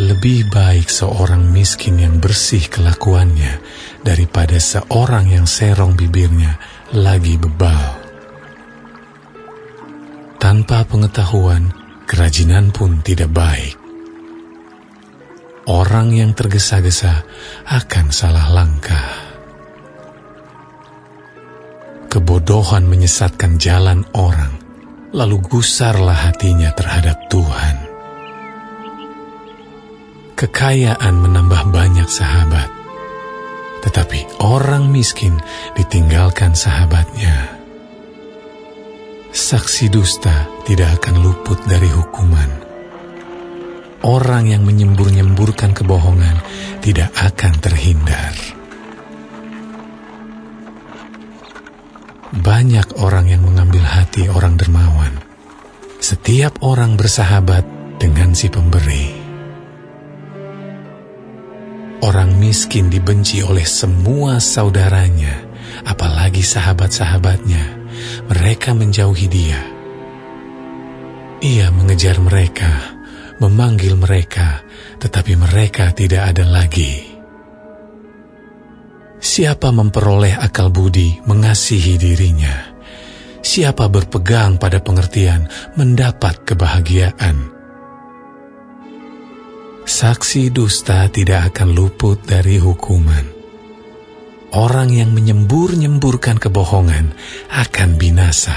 Lebih baik seorang miskin yang bersih kelakuannya daripada seorang yang serong bibirnya lagi bebal. Tanpa pengetahuan, kerajinan pun tidak baik. Orang yang tergesa-gesa akan salah langkah. Kebodohan menyesatkan jalan orang, lalu gusarlah hatinya terhadap Tuhan. Kekayaan menambah banyak sahabat, tetapi orang miskin ditinggalkan sahabatnya. Saksi dusta tidak akan luput dari hukuman. Orang yang menyembur-nyemburkan kebohongan tidak akan terhindar. Banyak orang yang mengambil hati orang dermawan. Setiap orang bersahabat dengan si pemberi. Orang miskin dibenci oleh semua saudaranya, apalagi sahabat-sahabatnya. Mereka menjauhi dia. Ia mengejar mereka, memanggil mereka, tetapi mereka tidak ada lagi. Siapa memperoleh akal budi mengasihi dirinya. Siapa berpegang pada pengertian mendapat kebahagiaan. Saksi dusta tidak akan luput dari hukuman. Orang yang menyembur-nyemburkan kebohongan akan binasa.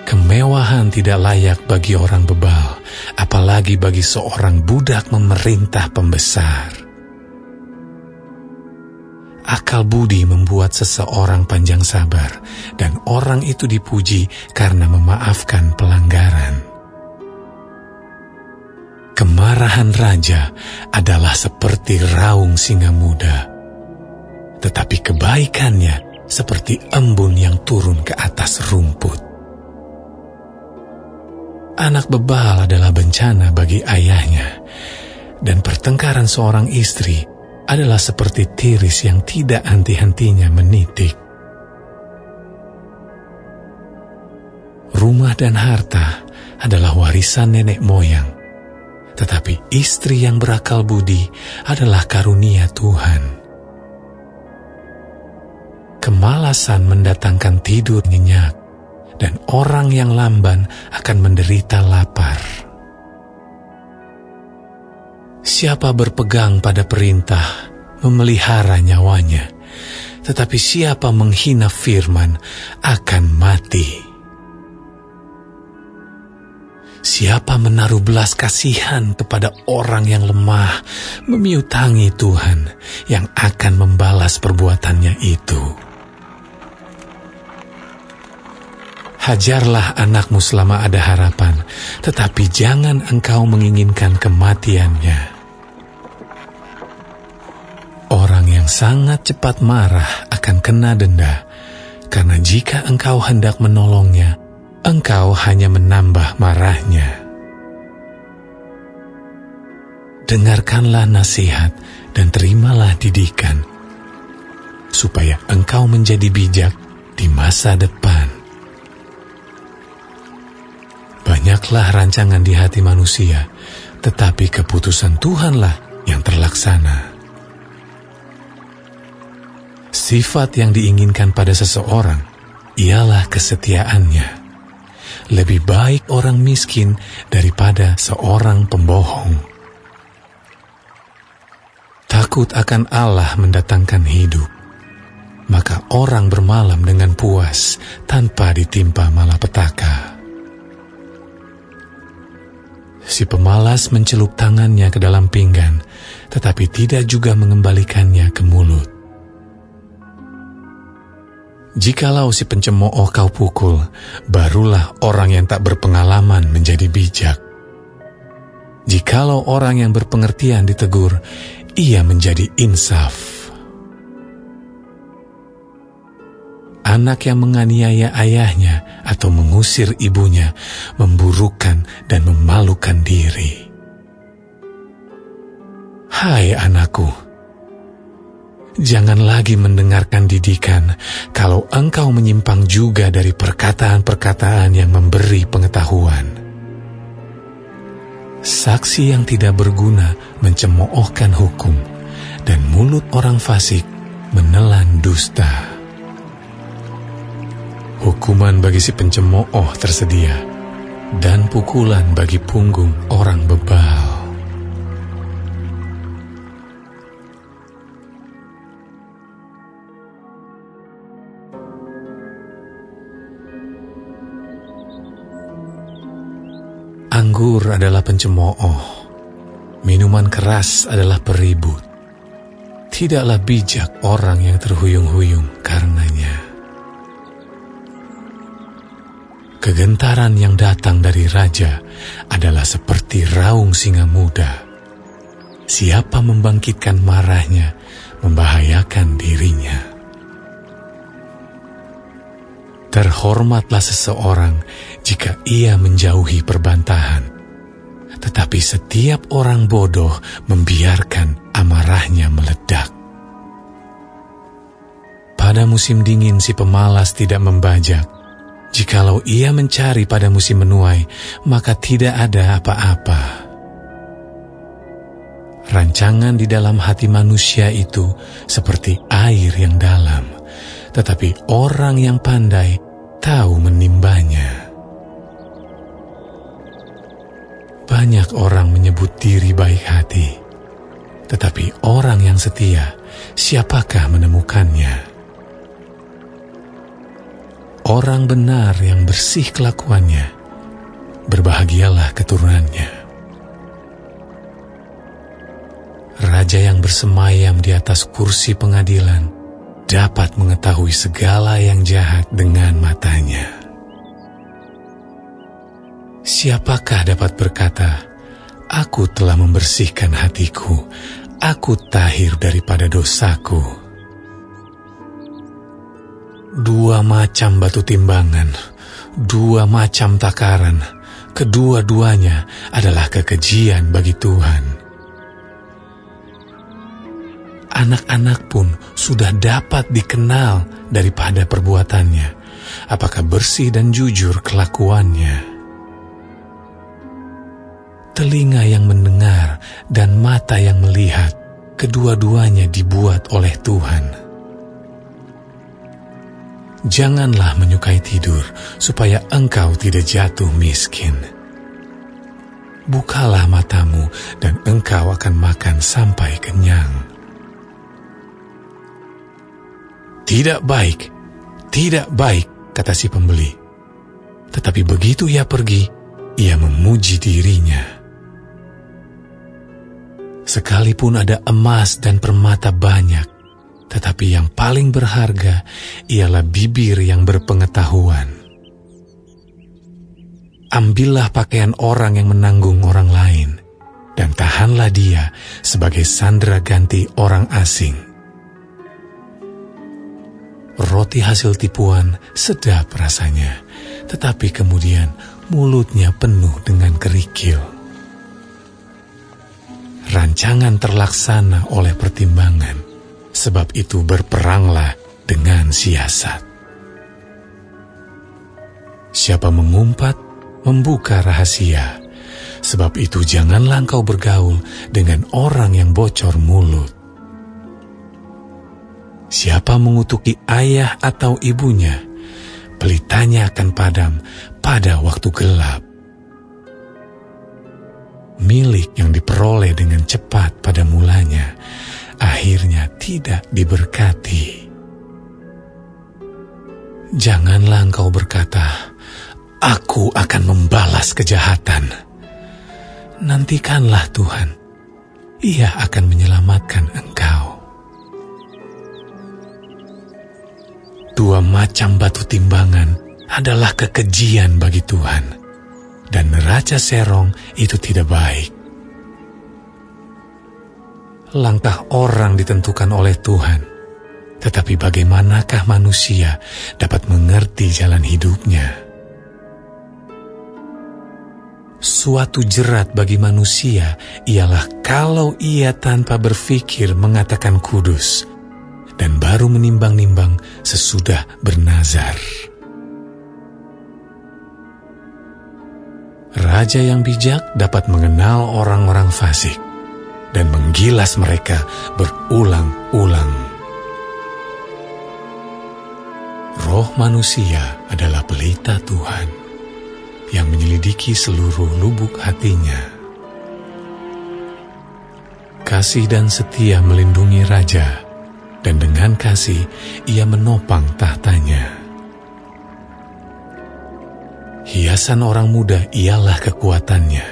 Kemewahan tidak layak bagi orang bebal, apalagi bagi seorang budak memerintah pembesar. Akal budi membuat seseorang panjang sabar, dan orang itu dipuji karena memaafkan pelanggaran. Kemarahan raja adalah seperti raung singa muda, tetapi kebaikannya seperti embun yang turun ke atas rumput. Anak bebal adalah bencana bagi ayahnya, dan pertengkaran seorang istri adalah seperti tiris yang tidak henti-hentinya menitik. Rumah dan harta adalah warisan nenek moyang, tetapi istri yang berakal budi adalah karunia Tuhan. Kemalasan mendatangkan tidur nyenyak, dan orang yang lamban akan menderita lapar. Siapa berpegang pada perintah, memelihara nyawanya, tetapi siapa menghina firman akan mati. Siapa menaruh belas kasihan kepada orang yang lemah, memiutangi Tuhan yang akan membalas perbuatannya itu. Hajarlah anakmu selama ada harapan, tetapi jangan engkau menginginkan kematiannya. Orang yang sangat cepat marah akan kena denda, karena jika engkau hendak menolongnya, engkau hanya menambah marahnya. Dengarkanlah nasihat dan terimalah didikan, supaya engkau menjadi bijak di masa depan. Banyaklah rancangan di hati manusia, tetapi keputusan Tuhanlah yang terlaksana. Sifat yang diinginkan pada seseorang ialah kesetiaannya. Lebih baik orang miskin daripada seorang pembohong. Takut akan Allah mendatangkan hidup, maka orang bermalam dengan puas tanpa ditimpa malapetaka. Si pemalas mencelup tangannya ke dalam pinggan, tetapi tidak juga mengembalikannya ke mulut. Jikalau si pencemooh kau pukul, barulah orang yang tak berpengalaman menjadi bijak. Jikalau orang yang berpengertian ditegur, ia menjadi insaf. Anak yang menganiaya ayahnya atau mengusir ibunya memburukkan dan memalukan diri. Hai anakku, jangan lagi mendengarkan didikan kalau engkau menyimpang juga dari perkataan-perkataan yang memberi pengetahuan. Saksi yang tidak berguna mencemoohkan hukum, dan mulut orang fasik menelan dusta. Hukuman bagi si pencemooh tersedia, dan pukulan bagi punggung orang bebal. Anggur adalah pencemooh, minuman keras adalah peribut. Tidaklah bijak orang yang terhuyung-huyung karenanya. Kegentaran yang datang dari raja adalah seperti raung singa muda. Siapa membangkitkan marahnya, membahayakan dirinya. Terhormatlah seseorang jika ia menjauhi perbantahan, tetapi setiap orang bodoh membiarkan amarahnya meledak. Pada musim dingin si pemalas tidak membajak. Jikalau ia mencari pada musim menuai, maka tidak ada apa-apa. Rancangan di dalam hati manusia itu seperti air yang dalam, tetapi orang yang pandai tahu menimbanya. Banyak orang menyebut diri baik hati, tetapi orang yang setia, siapakah menemukannya? Orang benar yang bersih kelakuannya, berbahagialah keturunannya. Raja yang bersemayam di atas kursi pengadilan dapat mengetahui segala yang jahat dengan matanya. Siapakah dapat berkata, "Aku telah membersihkan hatiku, aku tahir daripada dosaku"? Dua macam batu timbangan, dua macam takaran, kedua-duanya adalah kekejian bagi Tuhan. Anak-anak pun sudah dapat dikenal daripada perbuatannya, apakah bersih dan jujur kelakuannya. Telinga yang mendengar dan mata yang melihat, kedua-duanya dibuat oleh Tuhan. Janganlah menyukai tidur, supaya engkau tidak jatuh miskin. Bukalah matamu, dan engkau akan makan sampai kenyang. Tidak baik, kata si pembeli. Tetapi begitu ia pergi, ia memuji dirinya. Sekalipun ada emas dan permata banyak, tetapi yang paling berharga ialah bibir yang berpengetahuan. Ambillah pakaian orang yang menanggung orang lain, dan tahanlah dia sebagai sandera ganti orang asing. Roti hasil tipuan sedap rasanya, tetapi kemudian mulutnya penuh dengan kerikil. Rancangan terlaksana oleh pertimbangan, sebab itu berperanglah dengan siasat. Siapa mengumpat, membuka rahasia, sebab itu janganlah engkau bergaul dengan orang yang bocor mulut. Siapa mengutuki ayah atau ibunya, pelitanya akan padam pada waktu gelap. Milik yang diperoleh dengan cepat pada mulanya, akhirnya tidak diberkati. Janganlah engkau berkata, "Aku akan membalas kejahatan." Nantikanlah Tuhan, Ia akan menyelamatkan engkau. Dua macam batu timbangan adalah kekejian bagi Tuhan, dan neraca serong itu tidak baik. Langkah orang ditentukan oleh Tuhan, tetapi bagaimanakah manusia dapat mengerti jalan hidupnya? Suatu jerat bagi manusia ialah kalau ia tanpa berpikir mengatakan kudus, dan baru menimbang-nimbang sesudah bernazar. raja yang bijak dapat mengenal orang-orang fasik dan menggilas mereka berulang-ulang. Roh manusia adalah pelita Tuhan yang menyelidiki seluruh lubuk hatinya. Kasih dan setia melindungi raja, dan dengan kasih ia menopang tahtanya. Hiasan orang muda ialah kekuatannya,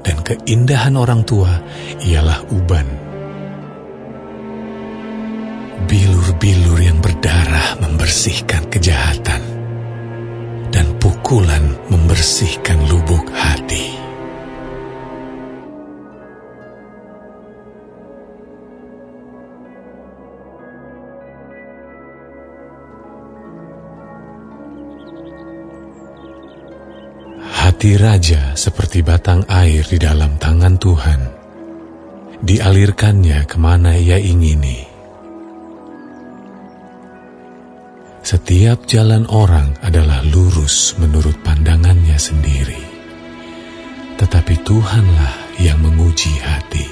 dan keindahan orang tua ialah uban. Bilur-bilur yang berdarah membersihkan kejahatan, dan pukulan membersihkan lubuk hati. Hati raja seperti batang air di dalam tangan Tuhan. Dialirkannya kemana ia ingini. Setiap jalan orang adalah lurus menurut pandangannya sendiri. Tetapi Tuhanlah yang menguji hati.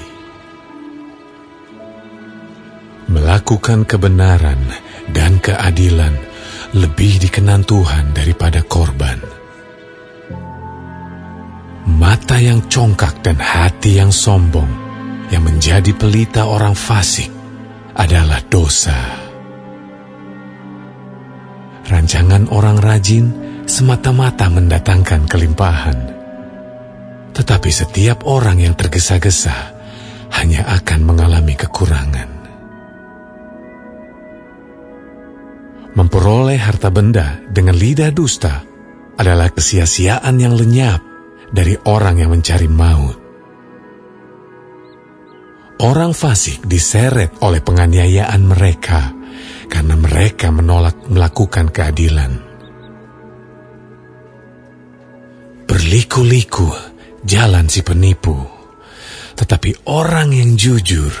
Melakukan kebenaran dan keadilan lebih dikenan Tuhan daripada korban. Mata yang congkak dan hati yang sombong yang menjadi pelita orang fasik adalah dosa. Rancangan orang rajin semata-mata mendatangkan kelimpahan, tetapi setiap orang yang tergesa-gesa hanya akan mengalami kekurangan. Memperoleh harta benda dengan lidah dusta adalah kesia-siaan yang lenyap dari orang yang mencari maut. Orang fasik diseret oleh penganiayaan mereka karena mereka menolak melakukan keadilan. Berliku-liku jalan si penipu, tetapi orang yang jujur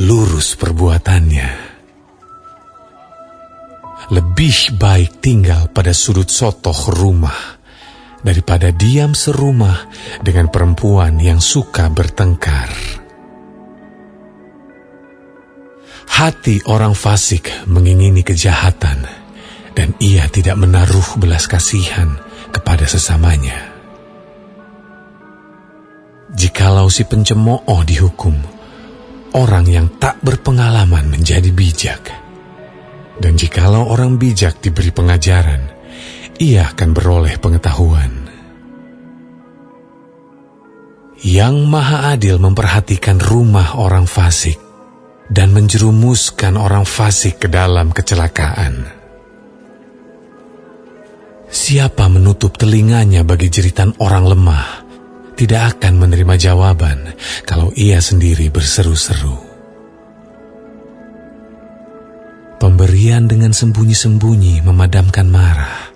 lurus perbuatannya. Lebih baik tinggal pada sudut sotoh rumah daripada diam serumah dengan perempuan yang suka bertengkar. Hati orang fasik mengingini kejahatan, dan ia tidak menaruh belas kasihan kepada sesamanya. Jikalau si pencemooh dihukum, orang yang tak berpengalaman menjadi bijak. Dan jikalau orang bijak diberi pengajaran, ia akan beroleh pengetahuan. Yang Maha Adil memperhatikan rumah orang fasik dan menjerumuskan orang fasik ke dalam kecelakaan. Siapa menutup telinganya bagi jeritan orang lemah, tidak akan menerima jawaban kalau ia sendiri berseru-seru. Pemberian dengan sembunyi-sembunyi memadamkan marah,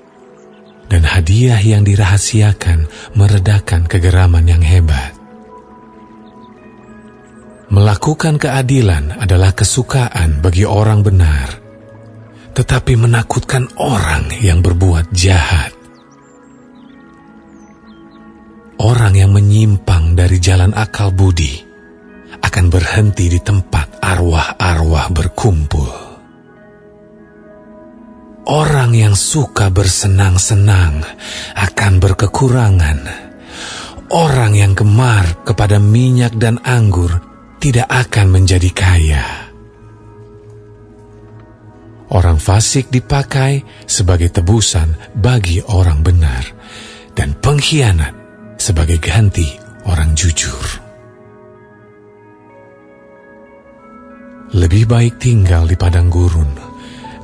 dan hadiah yang dirahasiakan meredakan kegeraman yang hebat. Melakukan keadilan adalah kesukaan bagi orang benar, tetapi menakutkan orang yang berbuat jahat. Orang yang menyimpang dari jalan akal budi akan berhenti di tempat arwah-arwah berkumpul. Orang yang suka bersenang-senang akan berkekurangan. Orang yang gemar kepada minyak dan anggur tidak akan menjadi kaya. Orang fasik dipakai sebagai tebusan bagi orang benar, dan pengkhianat sebagai ganti orang jujur. Lebih baik tinggal di padang gurun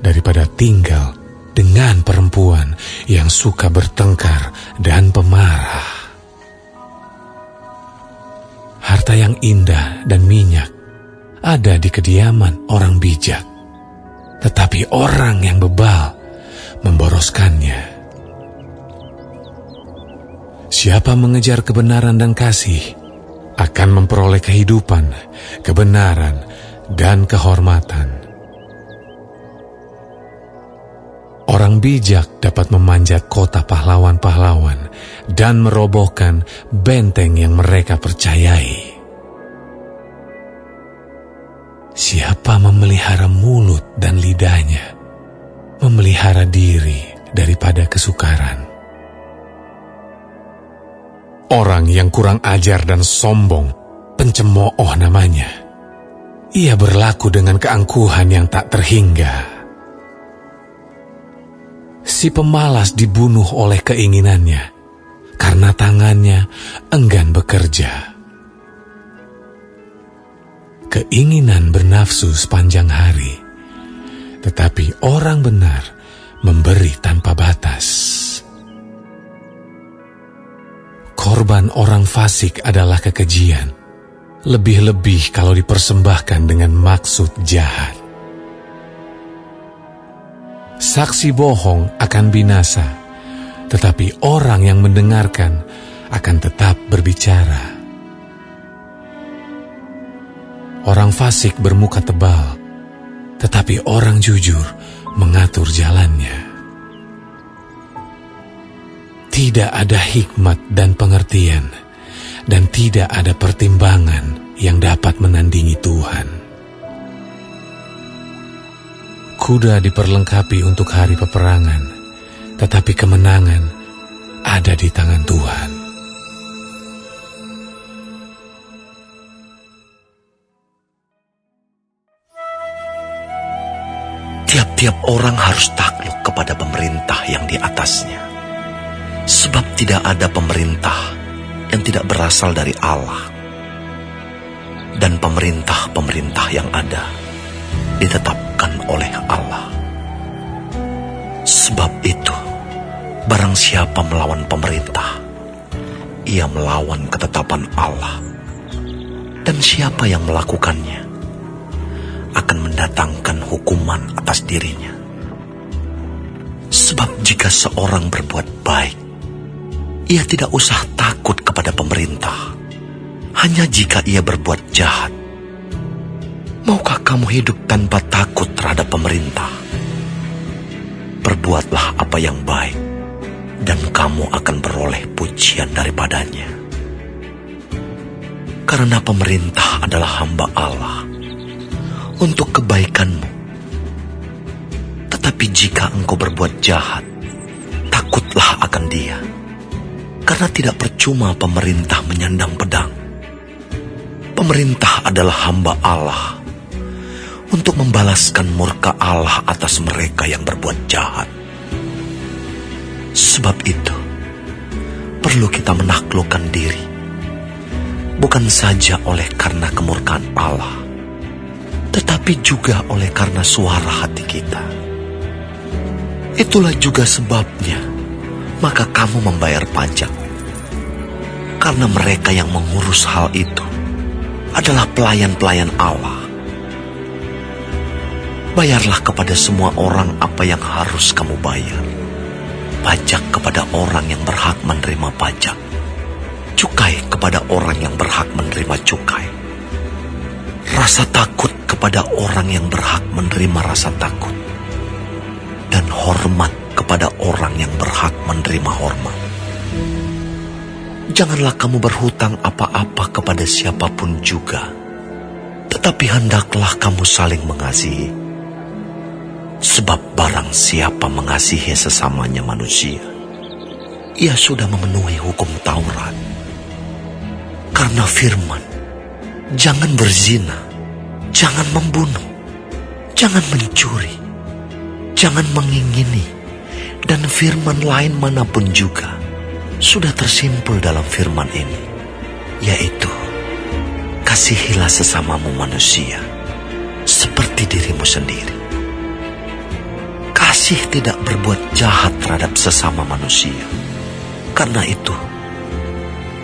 daripada tinggal dengan perempuan yang suka bertengkar dan pemarah. Harta yang indah dan minyak ada di kediaman orang bijak, tetapi orang yang bebal memboroskannya. Siapa mengejar kebenaran dan kasih akan memperoleh kehidupan, kebenaran, dan kehormatan. Orang Orang bijak dapat memanjat kota pahlawan-pahlawan dan merobohkan benteng yang mereka percayai. Siapa memelihara mulut dan lidahnya, memelihara diri daripada kesukaran. Orang yang kurang ajar dan sombong, pencemooh namanya. Ia berlaku dengan keangkuhan yang tak terhingga. Si pemalas dibunuh oleh keinginannya, karena tangannya enggan bekerja. Keinginan bernafsu sepanjang hari, tetapi orang benar memberi tanpa batas. Korban orang fasik adalah kekejian, lebih-lebih kalau dipersembahkan dengan maksud jahat. Saksi bohong akan binasa, tetapi orang yang mendengarkan akan tetap berbicara. Orang fasik bermuka tebal, tetapi orang jujur mengatur jalannya. Tidak ada hikmat dan pengertian, dan tidak ada pertimbangan yang dapat menandingi Tuhan. Kuda diperlengkapi untuk hari peperangan, tetapi kemenangan ada di tangan Tuhan. Tiap-tiap orang harus takluk kepada pemerintah yang di atasnya. Sebab tidak ada pemerintah yang tidak berasal dari Allah. Dan pemerintah-pemerintah yang ada ditetapkan oleh Allah. Sebab itu, barang siapa melawan pemerintah, ia melawan ketetapan Allah. Dan siapa yang melakukannya akan mendatangkan hukuman atas dirinya. Sebab jika seorang berbuat baik, ia tidak usah takut kepada pemerintah. Hanya jika ia berbuat jahat. Maukah kamu hidup tanpa takut terhadap pemerintah? Perbuatlah apa yang baik, dan kamu akan beroleh pujian daripadanya. Karena pemerintah adalah hamba Allah untuk kebaikanmu. Tetapi jika engkau berbuat jahat, takutlah akan dia. Karena tidak percuma pemerintah menyandang pedang. Pemerintah adalah hamba Allah untuk membalaskan murka Allah atas mereka yang berbuat jahat. Sebab itu, perlu kita menaklukkan diri, bukan saja oleh karena kemurkaan Allah, tetapi juga oleh karena suara hati kita. Itulah juga sebabnya, maka kamu membayar pajak. Karena mereka yang mengurus hal itu adalah pelayan-pelayan Allah. Bayarlah kepada semua orang apa yang harus kamu bayar. Pajak kepada orang yang berhak menerima pajak. Cukai kepada orang yang berhak menerima cukai. Rasa takut kepada orang yang berhak menerima rasa takut. Dan hormat kepada orang yang berhak menerima hormat. Janganlah kamu berhutang apa-apa kepada siapapun juga. Tetapi hendaklah kamu saling mengasihi. Sebab barang siapa mengasihi sesamanya manusia, ia sudah memenuhi hukum Taurat. Karena firman, jangan berzina, jangan membunuh, jangan mencuri, jangan mengingini, dan firman lain manapun juga sudah tersimpul dalam firman ini, yaitu, kasihilah sesamamu manusia seperti dirimu sendiri. Kasih tidak berbuat jahat terhadap sesama manusia. Karena itu,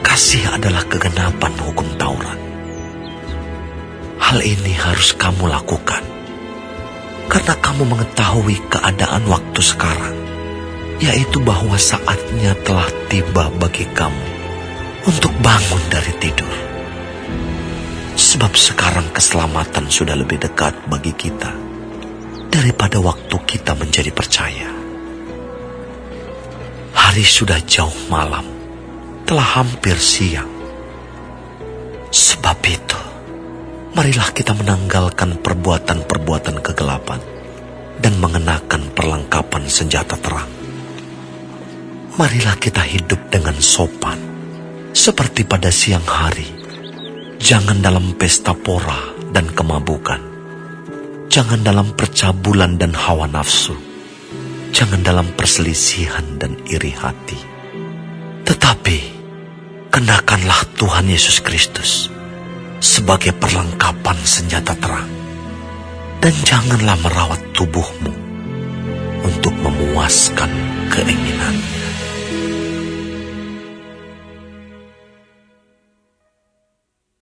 kasih adalah kegenapan hukum Taurat. Hal ini harus kamu lakukan, karena kamu mengetahui keadaan waktu sekarang, yaitu bahwa saatnya telah tiba bagi kamu untuk bangun dari tidur. Sebab sekarang keselamatan sudah lebih dekat bagi kita daripada waktu kita menjadi percaya. Hari sudah jauh malam, telah hampir siang. Sebab itu, marilah kita menanggalkan perbuatan-perbuatan kegelapan dan mengenakan perlengkapan senjata terang. Marilah kita hidup dengan sopan, seperti pada siang hari. Jangan dalam pesta pora dan kemabukan. Jangan dalam percabulan dan hawa nafsu. Jangan dalam perselisihan dan iri hati. Tetapi, kenakanlah Tuhan Yesus Kristus sebagai perlengkapan senjata terang. Dan janganlah merawat tubuhmu untuk memuaskan keinginan.